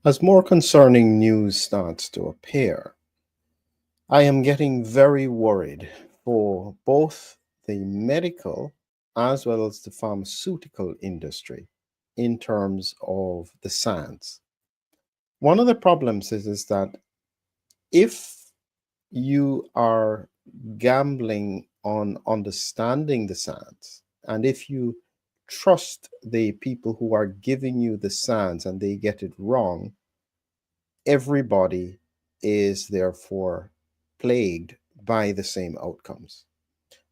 As more concerning news starts to appear, I am getting very worried for both the medical as well as the pharmaceutical industry in terms of the science. One of the problems is that if you are gambling on understanding the science, and if you trust the people who are giving you the science and they get it wrong, everybody is therefore plagued by the same outcomes.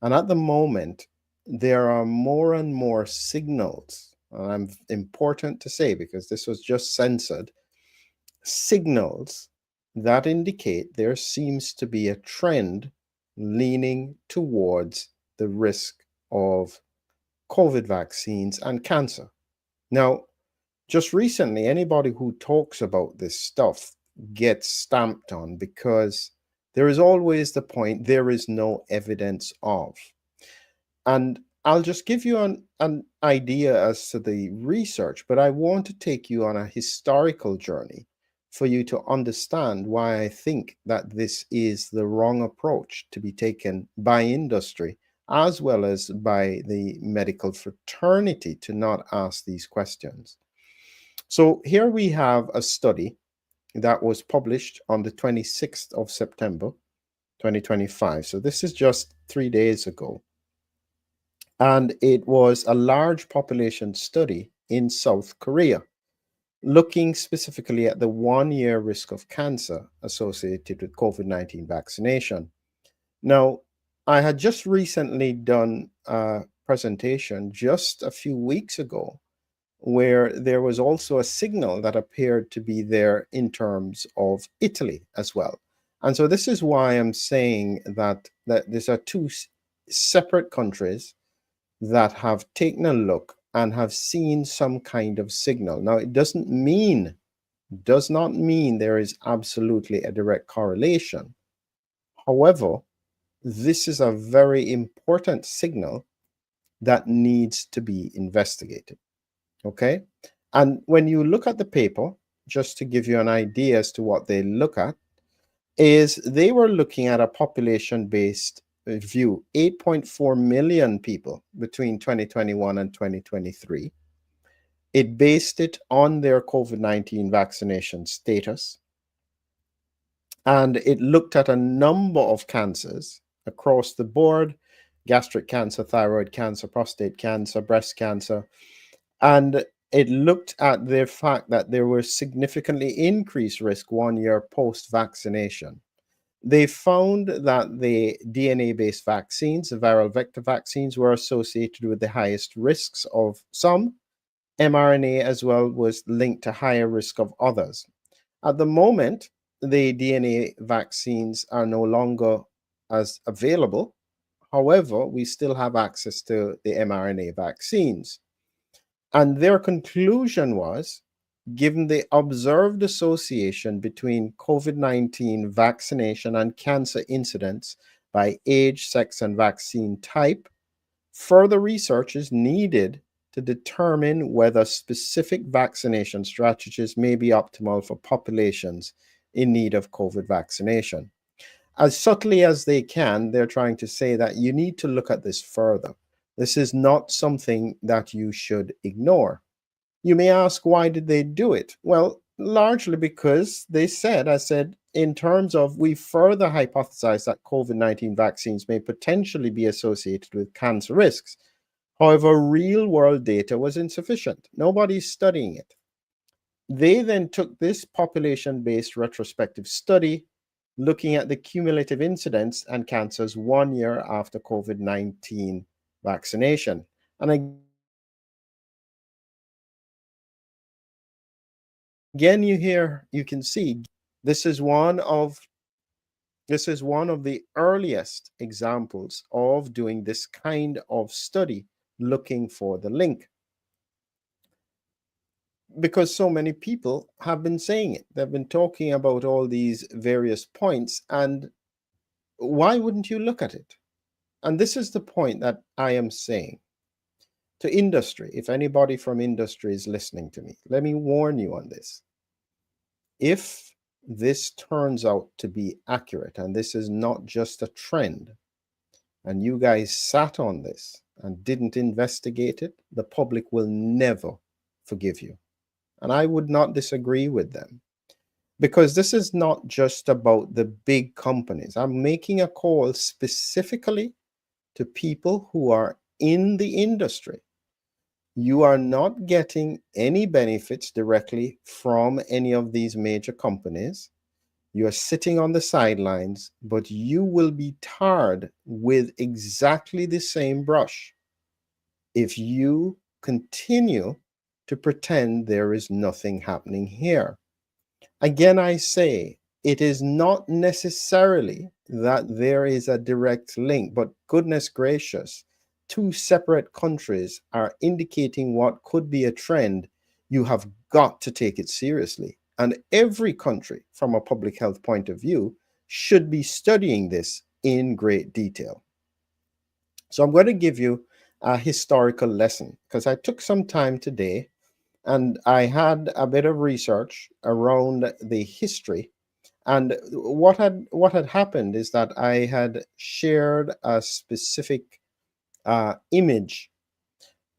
And at the moment, there are more and more signals, and I'm important to say because this was just censored, signals that indicate there seems to be a trend leaning towards the risk of COVID vaccines and cancer. Now, just recently, anybody who talks about this stuff gets stamped on because there is always the point there is no evidence of. And I'll just give you an idea as to the research, but I want to take you on a historical journey for you to understand why I think that this is the wrong approach to be taken by industry as well as by the medical fraternity to not ask these questions. So here we have a study that was published on the 26th of September, 2025. So this is just 3 days ago. And it was a large population study in South Korea, looking specifically at the 1 year risk of cancer associated with COVID-19 vaccination. Now, I had just recently done a presentation just a few weeks ago where there was also a signal that appeared to be there in terms of Italy as well. And so this is why I'm saying that these are two separate countries that have taken a look and have seen some kind of signal. Now, it does not mean there is absolutely a direct correlation. However, this is a very important signal that needs to be investigated. Okay. And when you look at the paper, just to give you an idea as to what they look at, is they were looking at a population based view, 8.4 million people between 2021 and 2023. It based it on their COVID 19 vaccination status. And it looked at a number of cancers across the board: gastric cancer, thyroid cancer, prostate cancer, breast cancer. And it looked at the fact that there was significantly increased risk 1 year post vaccination. They found that the DNA based vaccines, the viral vector vaccines, were associated with the highest risks of some. mRNA as well was linked to higher risk of others. At the moment, the DNA vaccines are no longer as available. However, we still have access to the mRNA vaccines. And their conclusion was, given the observed association between COVID 19 vaccination and cancer incidence by age, sex, and vaccine type, further research is needed to determine whether specific vaccination strategies may be optimal for populations in need of COVID vaccination. As subtly as they can, they're trying to say that you need to look at this further. This is not something that you should ignore. You may ask, why did they do it? Well, largely because I said, in terms of, we further hypothesize that COVID 19 vaccines may potentially be associated with cancer risks. However, real world data was insufficient. Nobody's studying it. They then took this population based retrospective study looking at the cumulative incidence and cancers 1 year after COVID 19 vaccination. And again, you can see this is one of the earliest examples of doing this kind of study, looking for the link, because so many people have been saying it. They've been talking about all these various points, and why wouldn't you look at it? And this is the point that I am saying to industry. If anybody from industry is listening to me, let me warn you on this. if this turns out to be accurate, and this is not just a trend, and you guys sat on this and didn't investigate it, the public will never forgive you. And I would not disagree with them, because this is not just about the big companies. I'm making a call specifically to people who are in the industry. You are not getting any benefits directly from any of these major companies. You are sitting on the sidelines, but you will be tarred with exactly the same brush if you continue to pretend there is nothing happening here. Again, I say it is not necessarily that there is a direct link, but goodness gracious, two separate countries are indicating what could be a trend. You have got to take it seriously. And every country, from a public health point of view, should be studying this in great detail. So I'm going to give you a historical lesson, because I took some time today and I had a bit of research around the history. And what had happened is that I had shared a specific image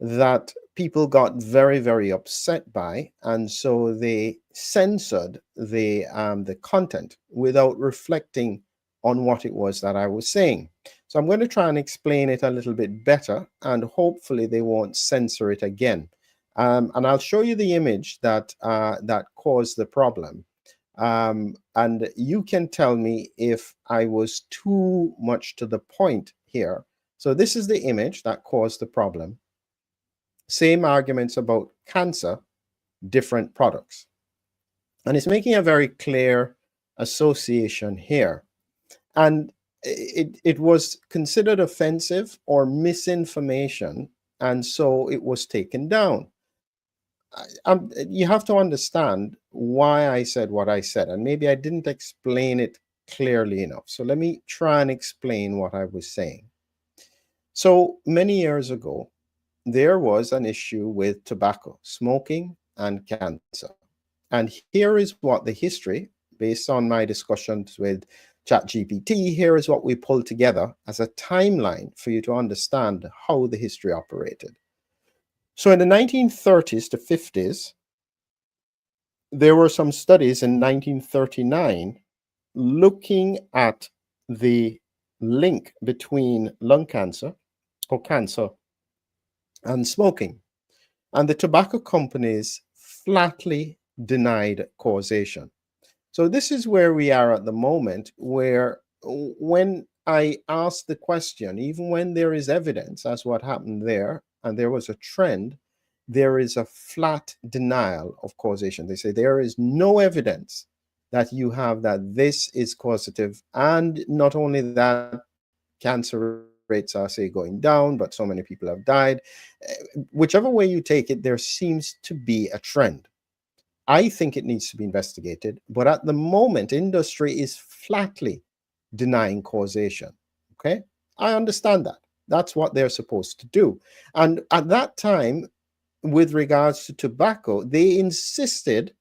that people got very, very upset by, and so they censored the content without reflecting on what it was that I was saying. So I'm going to try and explain it a little bit better, and hopefully they won't censor it again. And I'll show you the image that caused the problem. And you can tell me if I was too much to the point here. So this is the image that caused the problem. Same arguments about cancer, different products. And it's making a very clear association here. And it was considered offensive or misinformation, and so it was taken down. You have to understand why I said what I said, and maybe I didn't explain it clearly enough. So let me try and explain what I was saying. So many years ago, there was an issue with tobacco, smoking, and cancer. And here is what the history, based on my discussions with ChatGPT, here is what we pulled together as a timeline for you to understand how the history operated. So in the 1930s to 50s, there were some studies in 1939 looking at the link between lung cancer or cancer and smoking. And the tobacco companies flatly denied causation. So this is where we are at the moment, where when I ask the question, even when there is evidence as what happened there, and there was a trend, there is a flat denial of causation. They say there is no evidence that you have that this is causative. And not only that, cancer rates are, say, going down, but so many people have died. Whichever way you take it, there seems to be a trend. I think it needs to be investigated, but at the moment, industry is flatly denying causation. Okay? I understand that. That's what they're supposed to do. And at that time, with regards to tobacco, they insisted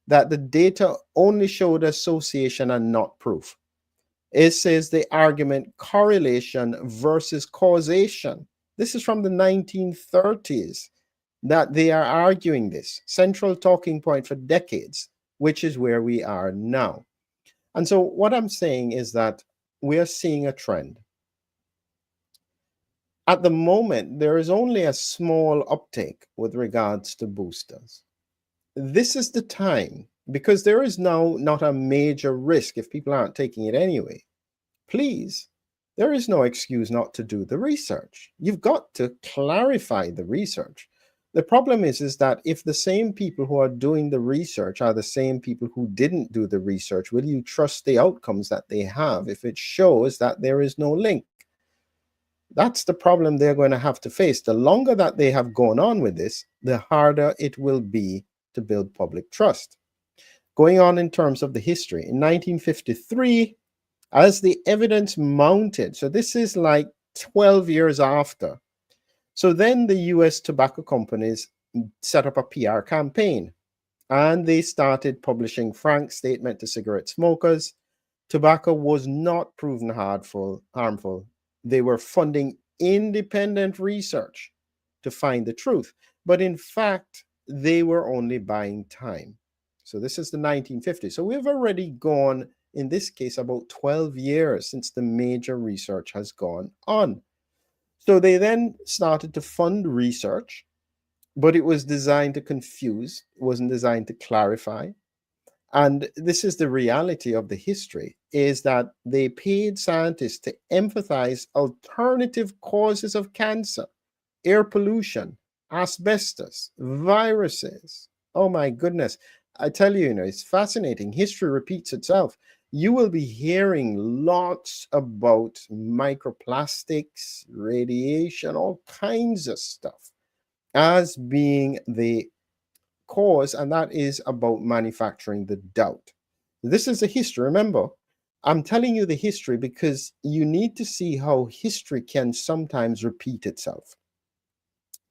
that the data only showed association and not proof. It says the argument correlation versus causation. This is from the 1930s that they are arguing this central talking point for decades, which is where we are now. And so what I'm saying is that we are seeing a trend. At the moment, there is only a small uptake with regards to boosters. This is the time, because there is now not a major risk if people aren't taking it anyway. Please, there is no excuse not to do the research. You've got to clarify the research. The problem is that if the same people who are doing the research are the same people who didn't do the research, will you trust the outcomes that they have if it shows that there is no link? That's the problem they're going to have to face. The longer that they have gone on with this, the harder it will be to build public trust. Going on in terms of the history, in 1953, as the evidence mounted, so this is like 12 years after, so then the US tobacco companies set up a PR campaign. And they started publishing frank statement to cigarette smokers. Tobacco was not proven harmful. They were funding independent research to find the truth. But in fact, they were only buying time. So this is the 1950s. So we've already gone, in this case, about 12 years since the major research has gone on. So they then started to fund research, but it was designed to confuse, it wasn't designed to clarify. And this is the reality of the history, is that they paid scientists to emphasize alternative causes of cancer, air pollution, asbestos, viruses. Oh my goodness. I tell you, it's fascinating. History repeats itself. You will be hearing lots about microplastics, radiation, all kinds of stuff as being the cause, and that is about manufacturing the doubt. This is a history. Remember, I'm telling you the history because you need to see how history can sometimes repeat itself.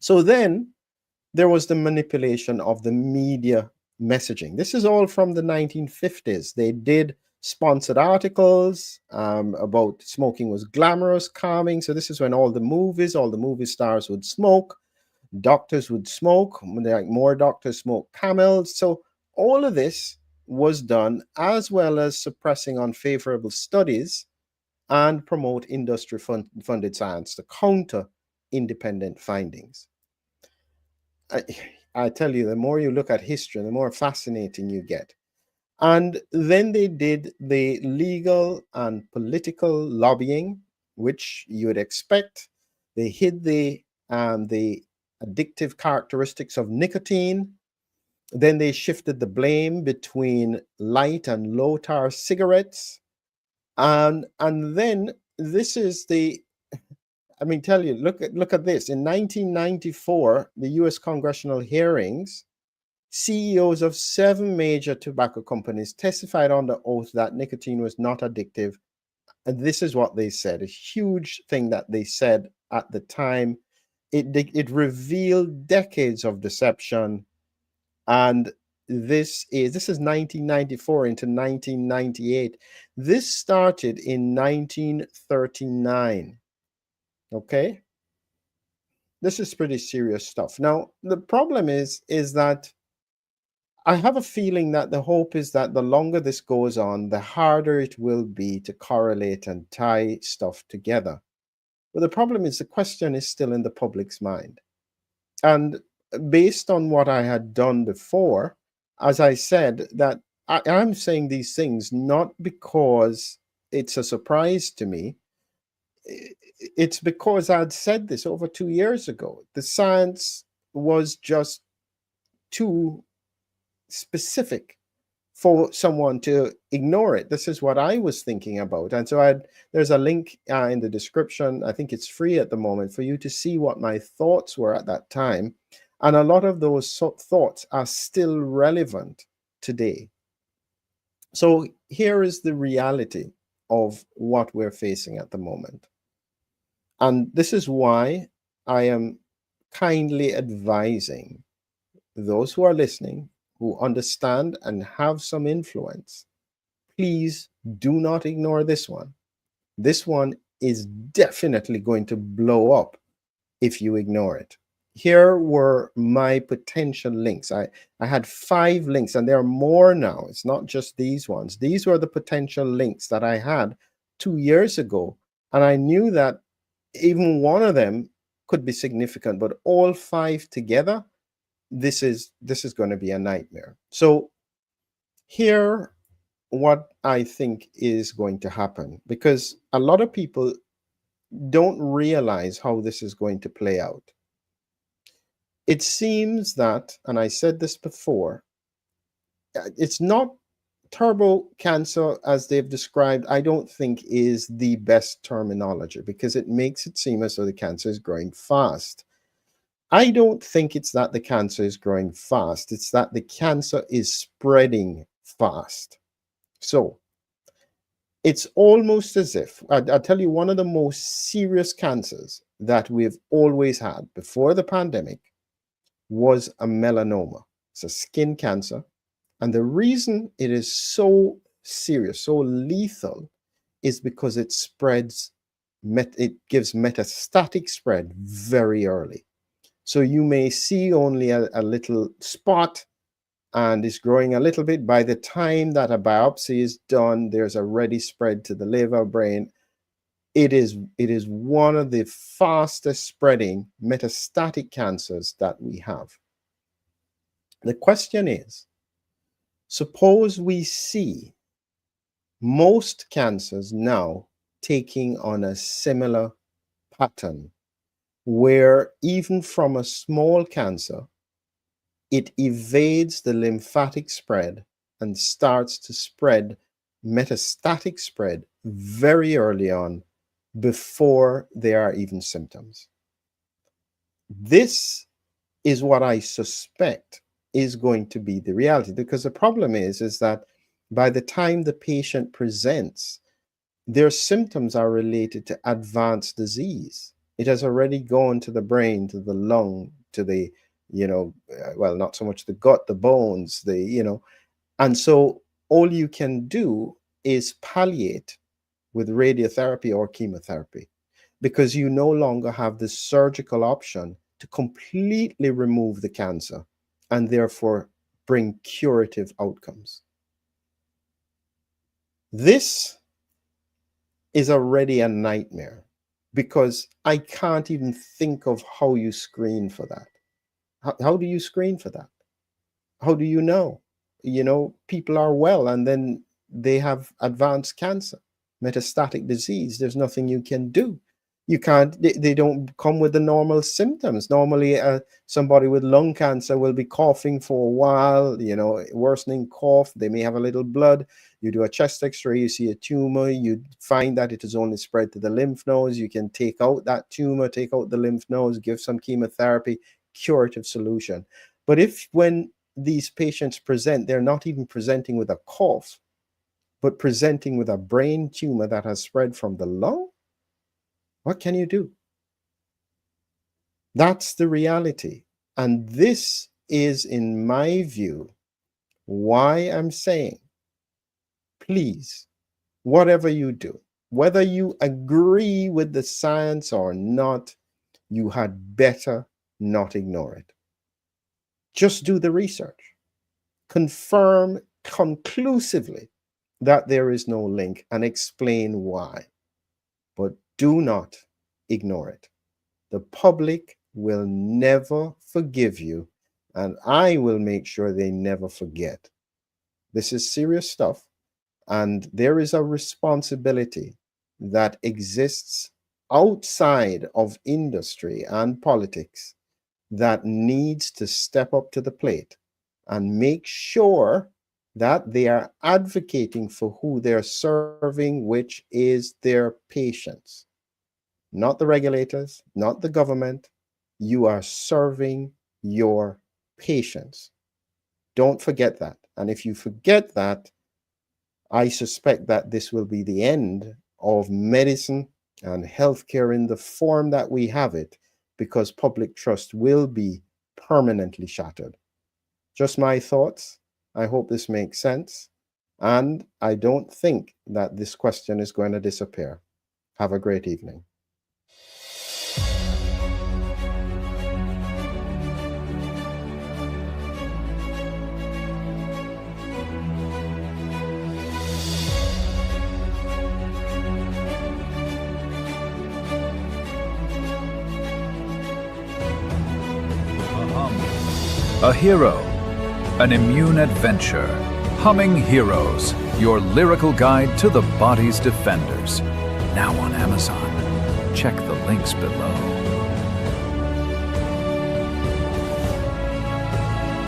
So then there was the manipulation of the media messaging. This is all from the 1950s. They did sponsored articles about smoking was glamorous, calming. So this is when all the movie stars would smoke. Doctors would smoke, like more doctors smoke camels. So all of this was done, as well as suppressing unfavorable studies and promote industry funded science to counter independent findings. I, I tell you, the more you look at history, the more fascinating you get. And then they did the legal and political lobbying, which you would expect. They hid the addictive characteristics of nicotine. Then they shifted the blame between light and low tar cigarettes. And then this is the, I mean, tell you, look at this. In 1994, the US congressional hearings, CEOs of 7 major tobacco companies testified under oath that nicotine was not addictive. And this is what they said, a huge thing that they said at the time. It revealed decades of deception. And this is 1994 into 1998. This started in 1939. Okay? This is pretty serious stuff. Now, the problem is that I have a feeling that the hope is that the longer this goes on, the harder it will be to correlate and tie stuff together. But the problem is the question is still in the public's mind. And based on what I had done before, as I said, that I'm saying these things not because it's a surprise to me. It's because I'd said this over 2 years ago. The science was just too specific for someone to ignore it. This is what I was thinking about. And so there's a link in the description. I think it's free at the moment for you to see what my thoughts were at that time. And a lot of those thoughts are still relevant today. So here is the reality of what we're facing at the moment. And this is why I am kindly advising those who are listening, who understand and have some influence, please do not ignore this one. This one is definitely going to blow up if you ignore it. Here were my potential links. I had 5 links, and there are more now. It's not just these ones. These were the potential links that I had 2 years ago. And I knew that even one of them could be significant, but all 5 together, this is going to be a nightmare. So here what I think is going to happen, because a lot of people don't realize how this is going to play out. It seems that, and I said this before, it's not turbo cancer as they've described. I don't think is the best terminology because it makes it seem as though the cancer is growing fast. I don't think it's that the cancer is growing fast. It's that the cancer is spreading fast. So it's almost as if, I'll tell you, one of the most serious cancers that we've always had before the pandemic was a melanoma. It's a skin cancer. And the reason it is so serious, so lethal, is because it spreads, it gives metastatic spread very early. So you may see only a little spot and it's growing a little bit. By the time that a biopsy is done, there's already spread to the liver, brain. It is one of the fastest spreading metastatic cancers that we have. The question is, suppose we see most cancers now taking on a similar pattern, where even from a small cancer, it evades the lymphatic spread and starts to spread, metastatic spread, very early on, before there are even symptoms. This is what I suspect is going to be the reality, because the problem is that by the time the patient presents, their symptoms are related to advanced disease. It has already gone to the brain, to the lung, to the, well, not so much the gut, the bones, and so all you can do is palliate with radiotherapy or chemotherapy, because you no longer have the surgical option to completely remove the cancer and therefore bring curative outcomes. This is already a nightmare, because I can't even think of how you screen for that. How do you screen for that? How do you know? People are well and then they have advanced cancer, metastatic disease. There's nothing you can do. You can't, they don't come with the normal symptoms. Normally, somebody with lung cancer will be coughing for a while, worsening cough. They may have a little blood. You do a chest x-ray, you see a tumor, you find that it is only spread to the lymph nodes. You can take out that tumor, take out the lymph nodes, give some chemotherapy, curative solution. But if when these patients present, they're not even presenting with a cough, but presenting with a brain tumor that has spread from the lung, what can you do? That's the reality. And this is, in my view, why I'm saying, please, whatever you do, whether you agree with the science or not, you had better not ignore it. Just do the research. Confirm conclusively that there is no link and explain why. But do not ignore it. The public will never forgive you, and I will make sure they never forget. This is serious stuff, and there is a responsibility that exists outside of industry and politics that needs to step up to the plate and make sure that they are advocating for who they're serving, which is their patients. Not the regulators, not the government. You are serving your patients. Don't forget that. And if you forget that, I suspect that this will be the end of medicine and healthcare in the form that we have it, because public trust will be permanently shattered. Just my thoughts. I hope this makes sense. And I don't think that this question is going to disappear. Have a great evening. A hero, an immune adventure. Humming Heroes, your lyrical guide to the body's defenders. Now on Amazon. Check the links below.